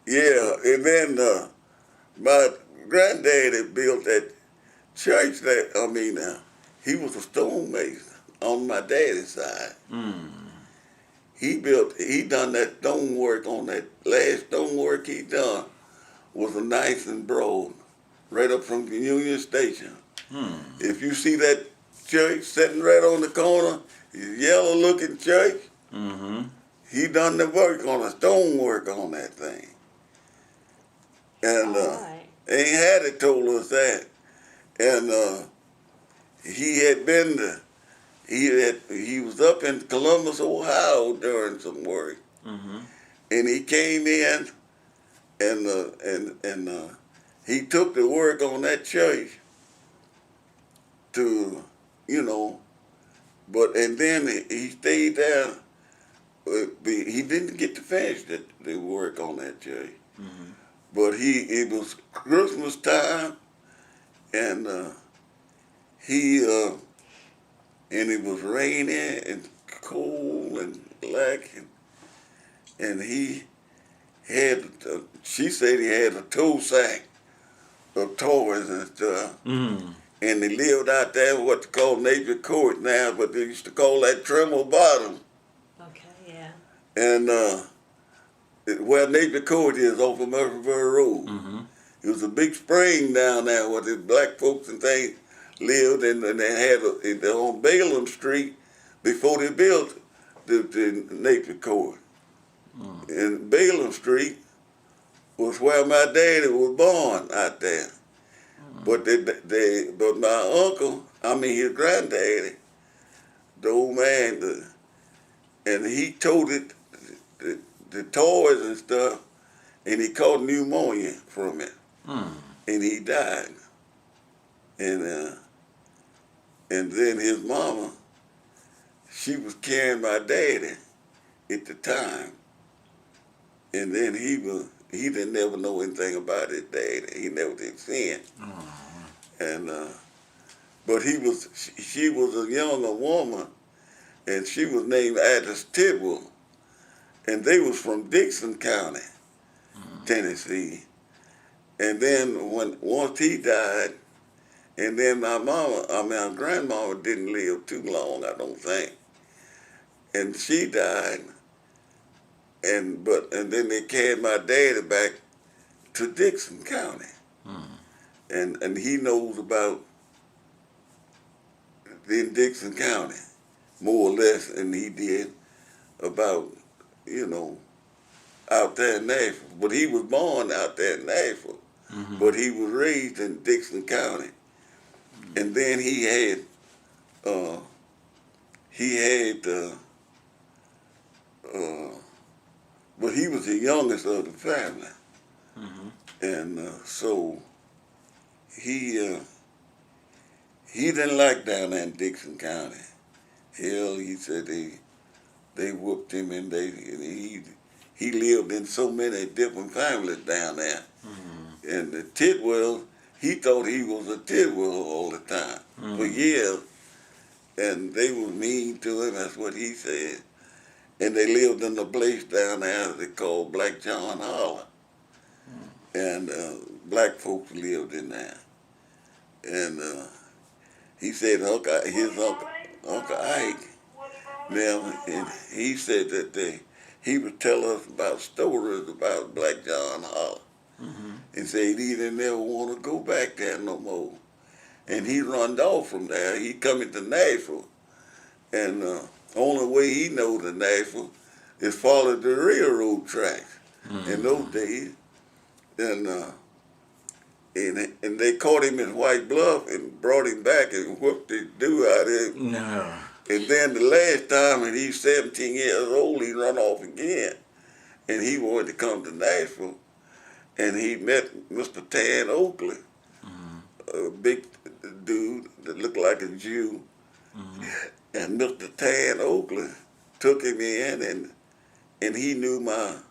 Yeah, and then my granddaddy built that church he was a stonemason on my daddy's side. He done that stonework on that last stonework he done was a nice and broad, right up from the Union Station. If you see that church sitting right on the corner, yellow looking church, he done the work on the stonework on that thing. And Aunt Hattie told us that. And he was up in Columbus, Ohio during some work. And he came in and he took the work on that church to, and then he stayed there. He didn't get to finish the work on that church. But it was Christmas time, and it was raining and cold and black, and he had, she said he had a tow sack of toys and stuff. And they lived out there in what they call Napier Court now, but they used to call that Tremble Bottom. Okay, yeah. And where Napier Court is off of Murfreesboro Road. It was a big spring down there where the black folks and things lived, and they had on Balaam Street before they built the Napier Court. And Balaam Street was where my daddy was born out there. But my uncle, his granddaddy, the old man, and he toted the toys and stuff, and he caught pneumonia from it, and he died. And then his mama, she was carrying my daddy at the time, and then he didn't never know anything about his daddy. He never did see him. And but she was a younger woman, and she was named Alice Tidwell, and they was from Dixon County, Tennessee. And then once he died, and then my grandmama didn't live too long, I don't think, and she died. And then they carried my daddy back to Dixon County, and he knows about in Dixon County more or less than he did about out there in Nashville. But he was born out there in Nashville, but he was raised in Dixon County, and then but he was the youngest of the family, and so he didn't like down there in Dixon County. Hell, he said they whooped him, and he lived in so many different families down there. And the Tidwell, he thought he was a Tidwell all the time for years, and they were mean to him. That's what he said. And they lived in a place down there they called Black John Holler. And black folks lived in there. And he said his Uncle Ike, now, and he said that he would tell us about stories about Black John Holler. And said he didn't ever want to go back there no more. And he run off from there. He coming to Nashville. And only way he knows to Nashville is follow the railroad tracks in those days. And they caught him in White Bluff and brought him back and whooped his do out of him. No. And then the last time, when he was 17 years old, he run off again. And he wanted to come to Nashville. And he met Mr. Tan Oakley, a big dude that looked like a Jew. And Mr. Tan Oakley took him in, and he knew my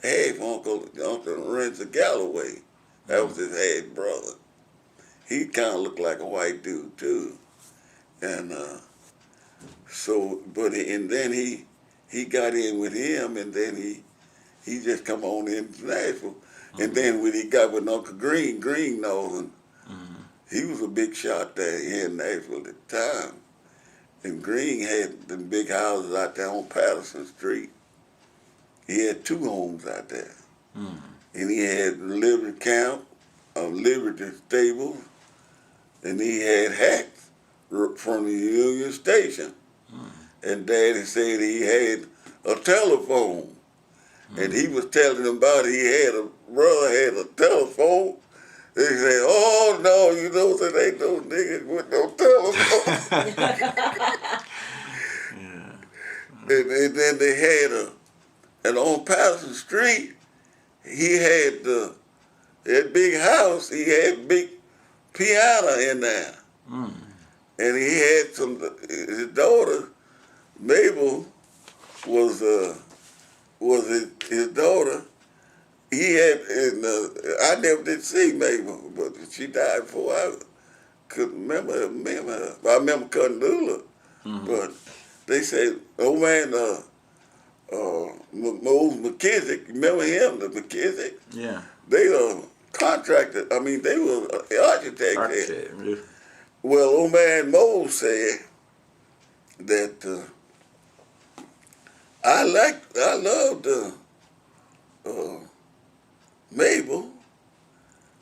half-uncle, Uncle Renzo Galloway. That was his half-brother. He kind of looked like a white dude, too. And then he got in with him, and then He just come on into Nashville. And then when he got with Uncle Green Northern, he was a big shot there here in Nashville at the time. And Green had them big houses out there on Patterson Street. He had 2 homes out there. And he had Liberty Camp, Liberty Stable, and he had hacks from the Union Station. And Daddy said he had a telephone. And he was telling them about a brother had a telephone. They said, oh no, you know, there ain't no niggas with no telephone. And then they had and on Patterson Street, he had that big house, he had big piano in there. And he had his daughter, Mabel, was his daughter. He had, I never did see Mabel, but she died before I could remember her. I remember Cousin Lula, but they said, old man, Mose McKissick, remember him, the McKissick? Yeah. They contracted, they were architects. Architect, yeah. Well, old man Mose said that I loved Mabel.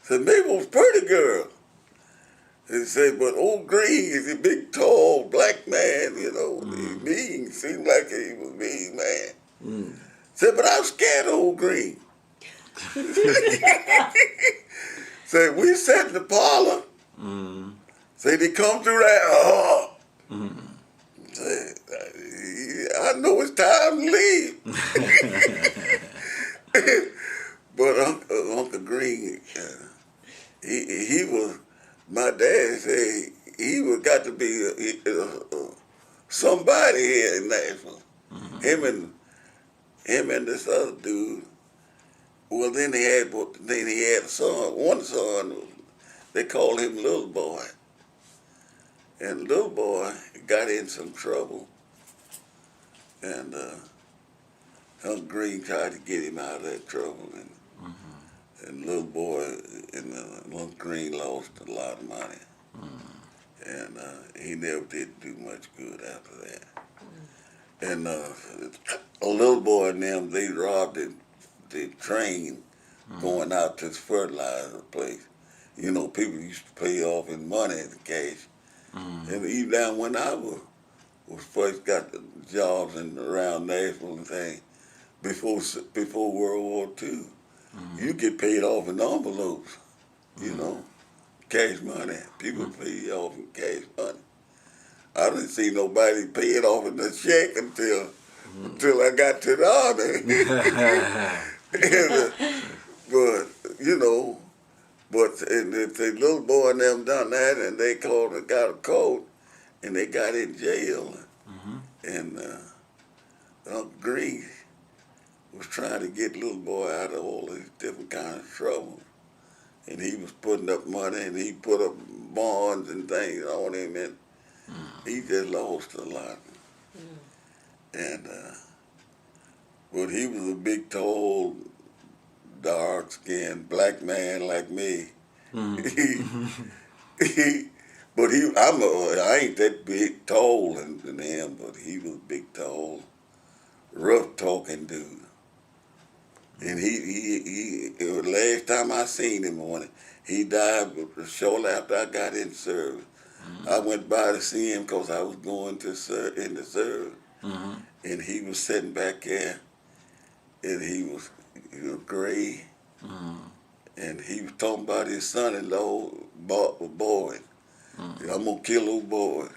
Said Mabel was a pretty girl. He said, but old Green is a big, tall, black man, you know, he mean, seemed like he was a mean man. Said, but I'm scared of old Green. Said, we sat in the parlor. Said, they come through that, said, I know it's time to leave. But Uncle Green, he was, my dad said he was got to be somebody here in Nashville. Him and this other dude. Well, then he had a son. One son, they called him Little Boy. And Little Boy got in some trouble. And Uncle Green tried to get him out of that trouble. And Little Boy and Uncle Green lost a lot of money. And he never did do much good after that. And a Little Boy and them, they robbed the train going out to the fertilizer place. You know, people used to pay off in money in cash. And even down when I was first got the jobs around Nashville and things, before World War II, you get paid off in envelopes, you know, cash money. People pay you off in cash money. I didn't see nobody pay it off in a check until I got to the Army. But, you know, and the Little Boy and them done that, and they called and got a coat, and they got in jail. And Uncle Green was trying to get Little Boy out of all these different kinds of trouble. And he was putting up money, and he put up bonds and things on him, and he just lost a lot. And but he was a big, tall, dark-skinned black man like me. But I ain't that big, tall than him, but he was big, tall, rough-talking dude. And he last time I seen him on it, he died shortly after I got in service. I went by to see him because I was going to in the service. And he was sitting back there, and he was gray. And he was talking about his son-in-law, boy. I'm going to kill old boy.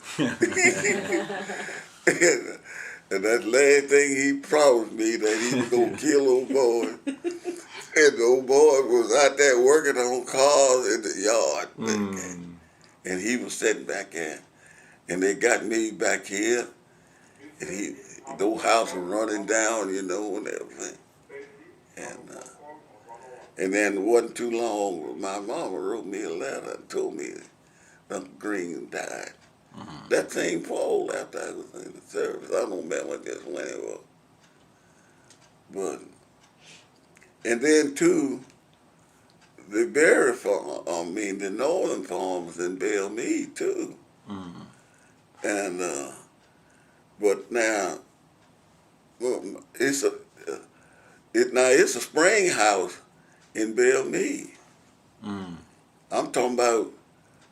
And that last thing he promised me that he was going to kill old boy. And the old boy was out there working on cars in the yard. And he was sitting back there. And they got me back here. And the old house was running down, you know, and everything. And then it wasn't too long, my mama wrote me a letter and told me that Uncle Green died. That same fall after I was in the service. I don't remember just when it was. But And then too, the Berry farm, the Northern farms in Belle Meade too. And but now, well, it's a spring house in Belle Meade. I'm talking about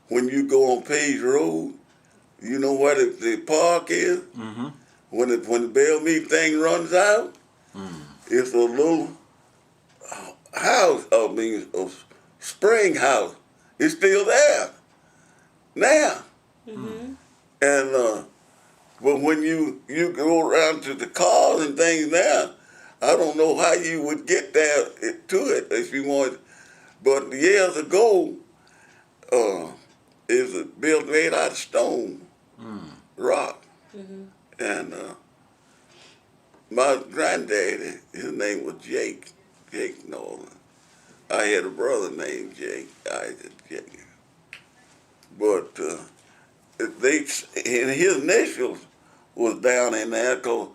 when you go on Page Road. You know where the park is? Mm-hmm. When the Belle Meade thing runs out, it's a little house. A spring house. It's still there now. And but when you go around to the cars and things now, I don't know how you would get there to it if you wanted. But years ago, it was built made out of stone, rock. And my granddaddy, his name was Jake Northern. I had a brother named Jake, Isaac Jake. But and his initials was down in there because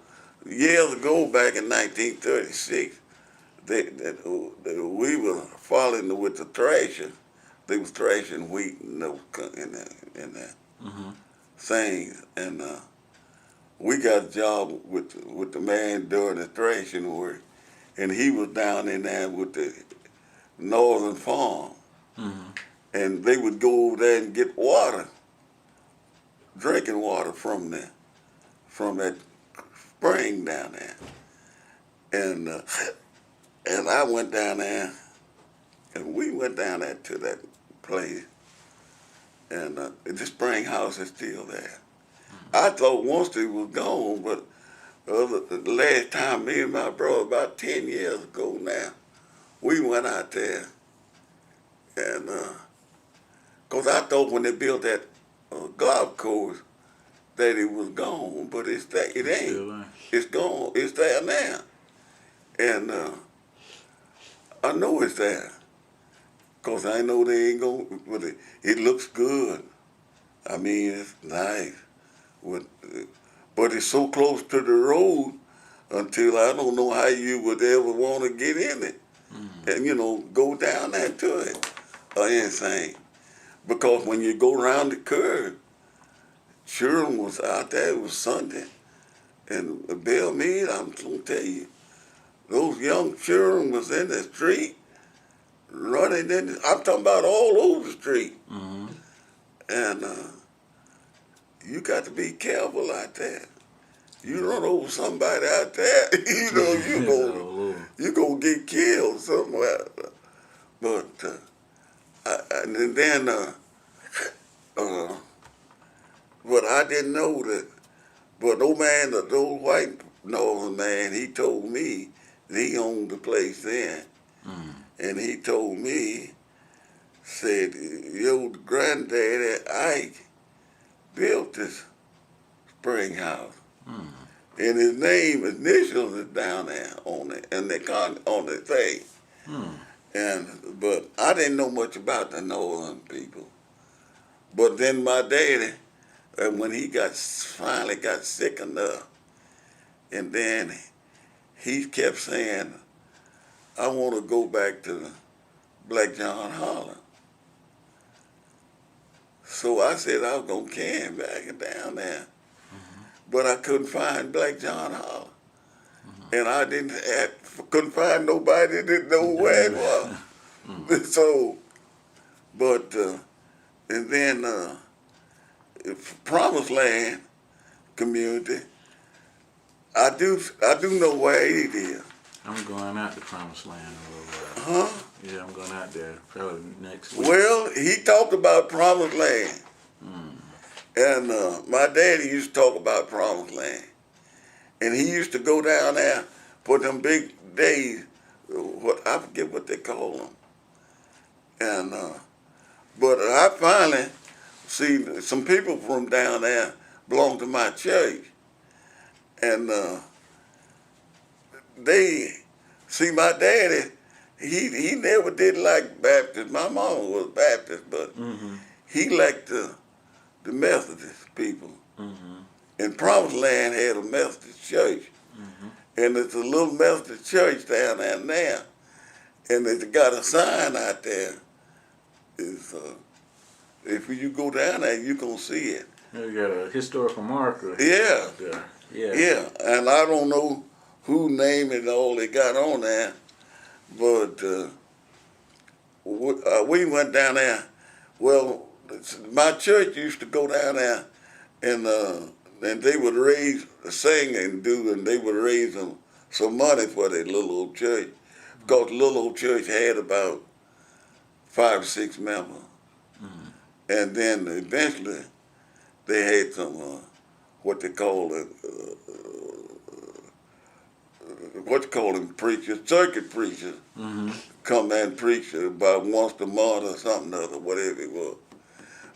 years ago, back in 1936, we were following with the thrashers. They was thrashing wheat and those in that things. And we got a job with the man during the thrashing work, and he was down in there with the Northern farm. And they would go over there and get water, drinking water from that spring down there. And I went down there, and we went down there to that place, and the spring house is still there. I thought once it was gone, but the last time me and my brother, about 10 years ago now, we went out there, and because I thought when they built that golf course that it was gone, but it ain't. It's gone. It's there now. And I know it's there. Because I know they ain't going to, but it looks good. I mean, it's nice. But it's so close to the road until I don't know how you would ever want to get in it. And, go down there to it or anything. Because when you go around the curve, children was out there, it was Sunday. And Belle Meade, I'm going to tell you, those young children was in the street, running I'm talking about all over the street. And you got to be careful out there. You run over somebody out there, you gonna get killed somewhere. But and then but I didn't know that. But the old white Northern man, he told me that he owned the place then. And he told me, said, your granddaddy Ike built this spring house. And his name, initials is down there on it, and on the thing. But I didn't know much about the Northern people. But then my daddy, when he finally got sick enough, and then he kept saying, I want to go back to Black John Holland. So I said I was going to carry him back down there. But I couldn't find Black John Holland. And I couldn't find nobody that didn't know where it was. So, but, and then Promised Land community, I do know where it is. I'm going out to Promised Land a little while. Yeah, I'm going out there probably next week. Well, he talked about Promised Land. And my daddy used to talk about Promised Land. And he used to go down there for them big days, I forget what they call them. And, but I finally see some people from down there belong to my church. And they, see my daddy, he never did like Baptist. My mama was Baptist, but he liked the Methodist people. And Promised Land had a Methodist church. And it's a little Methodist church down there now. and they got a sign out there. Is if you go down there, you gonna see it. You got a historical marker. Yeah. Out there. Yeah. Yeah, and I don't know who name and all they got on there, but we went down there. Well, my church used to go down there, and they would sing and they would raise them some money for their little old church, because the little old church had about 5 or 6 members, and then eventually they had some what they call it. What you call them preachers, circuit preachers, come and preach about once a month or something or whatever it was.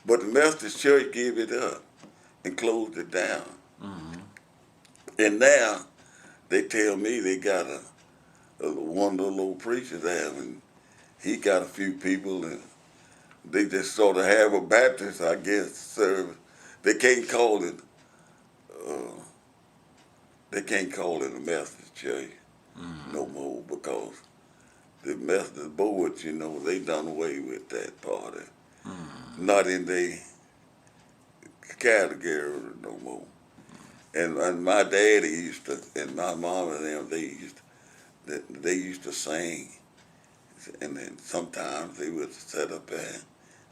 But the Methodist Church gave it up and closed it down. And now they tell me they got one little old preacher there, and he got a few people, and they just sort of have a Baptist, I guess, service. They can't call it. They can't call it a Methodist church no more, because the Methodist boards, they done away with that party. Not in their category no more. And my daddy used to, and my mom and them, they used to sing, and then sometimes they would set up there.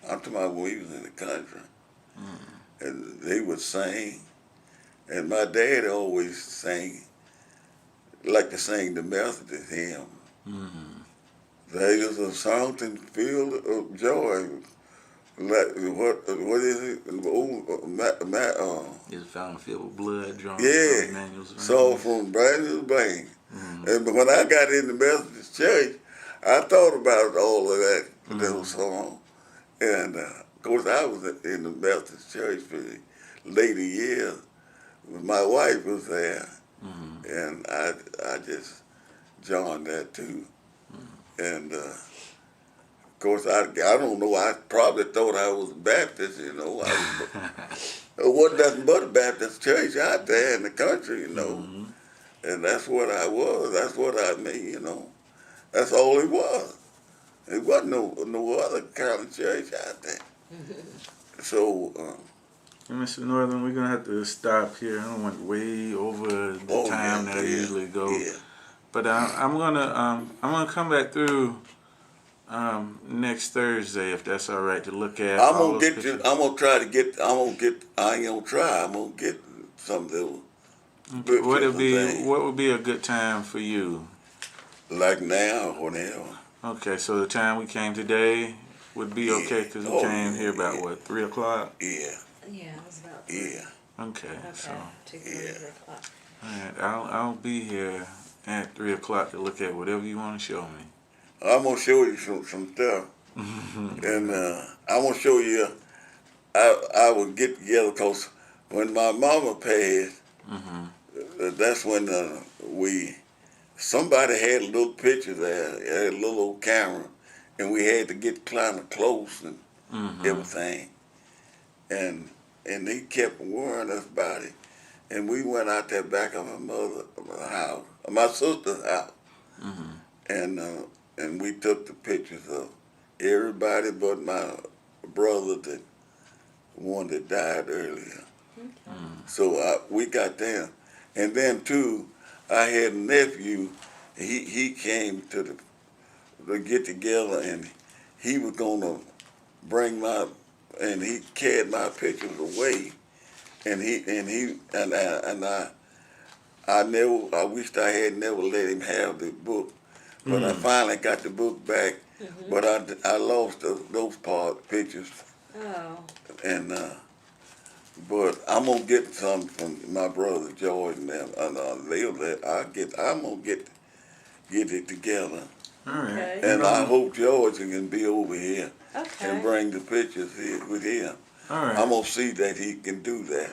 I'm talking about when we was in the country, and they would sing. And my dad always sang, like to sing the Methodist hymn. There is a fountain filled of joy. Like, what is it? It's a fountain filled with blood drawn yeah, from Emmanuel's veins. so from Brandon's vein. And when I got in the Methodist church, I thought about all of that, those songs. And of course, I was in the Methodist church for the later years. My wife was there, and I just joined that too. And of course, I don't know, I probably thought I was Baptist, There wasn't nothing but a Baptist church out there in the country, And that's what I was. That's what I mean, That's all it was. It wasn't no other kind of church out there. So, Mr. Northern, we're gonna have to stop here. I don't want way over the time that I usually go. Yeah. But I'm gonna come back through next Thursday, if that's all right, to look at. I'm gonna get you. I'm gonna try to get. I ain't gonna try. I'm gonna get some of those. What would be a good time for you? Like now or whenever. Okay, so the time we came today would be okay, because we came here about what, 3 o'clock? Yeah. Yeah, it was about 3. Yeah. Okay. So 2, 3 o'clock. all right, I'll be here at 3 o'clock to look at whatever you want to show me. I'm gonna show you some stuff, and I'm gonna show you. I will get together, because when my mama passed, that's when somebody had a little picture there, had a little old camera, and we had to get kind of close and everything, and he kept warning us about it, and we went out there back of my sister's house, and we took the pictures of everybody but my brother, the one that died earlier. So we got them. And then too, I had a nephew. He came to get together, and he was gonna bring and he carried my pictures away, and I wished I had never let him have the book, but I finally got the book back, but I lost those pictures. Oh. And but I'm gonna get some from my brother George and them, and I'm gonna get it together. All right. Okay. And I hope George can be over here Okay. and bring the pictures here with him. All right. I'm gonna see that he can do that.